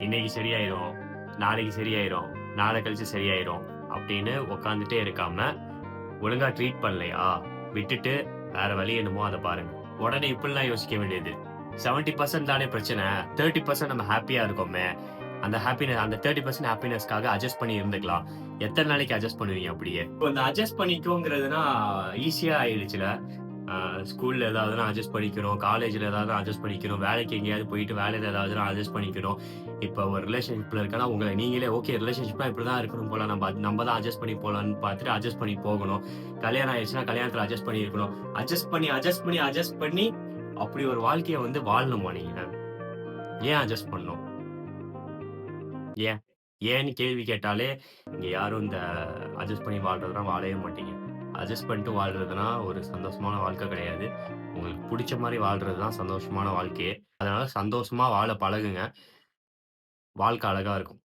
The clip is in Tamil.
இன்னைக்கு சரியாயிரும், நாளைக்கு சரியாயிரும், நாளை கழிச்சு சரியாயிரும் அப்படின்னு உட்காந்துட்டே இருக்காம, ஒழுங்கா ட்ரீட் பண்ணலையா, விட்டுட்டு வேற வழி என்னமோ அத பாருங்க. உடனே இப்படிலாம் யோசிக்க வேண்டியது. 70% தானே பிரச்சனை. 30% நம்ம ஹேப்பியா இருக்கோமே. அந்த 30% ஹேப்பினஸ்க்காக அட்ஜஸ்ட் பண்ணி இருந்துக்கலாம். எத்தன நாளைக்கு அட்ஜஸ்ட் பண்ணுவீங்க அப்படியே? இப்போ இந்த அட்ஜஸ்ட் பண்ணிக்கோங்கிறதுனா ஈஸியா ஆயிடுச்சுல. அ ஸ்கூல்ல ஏதாவதுனா அட்ஜஸ்ட் பண்ணிக்கணும். காலேஜ்ல ஏதாவது அட்ஜஸ்ட் பண்ணிக்கணும். வேலைக்கு எங்கேயாவது போயிட்டு வேலையில ஏதாவதுனா அட்ஜஸ்ட் பண்ணிக்கணும். இப்ப ஒரு ரிலேஷன்ஷிப்ல இருக்கன்னா, உங்கள நீங்களே ஓகே ரிலேஷன்ஷிப்னா இப்படிதான் இருக்கணும் போல. நம்ம தான் அட்ஜஸ்ட் பண்ணி போலான்னு பார்த்துட்டு அட்ஜஸ்ட் பண்ணி போகணும். கல்யாணம் ஆயிடுச்சுன்னா, கல்யாணத்துல அட்ஜஸ்ட் பண்ணி இருக்கணும். அட்ஜஸ்ட் பண்ணி அப்படி ஒரு வாழ்க்கைய வந்து வாழணுமா நீங்க? ஏன் அட்ஜஸ்ட் பண்ணணும்? ஏன்? ஏன்னு கேள்வி கேட்டாலே, இங்க யாரும் இந்த அட்ஜஸ்ட் பண்ணி வாழ்றதெல்லாம் வாழவே மாட்டீங்க. அட்ஜஸ்ட் பண்ணிட்டு வாழ்றதுனா ஒரு சந்தோஷமான வாழ்க்கை கிடையாது. உங்களுக்கு புடிச்ச மாரி வாழ்றது தான் சந்தோஷமான வாழ்க்கையே. அதனால சந்தோஷமா வாழ பழகுங்க. வாழ்க்கை அழகா இருக்கும்.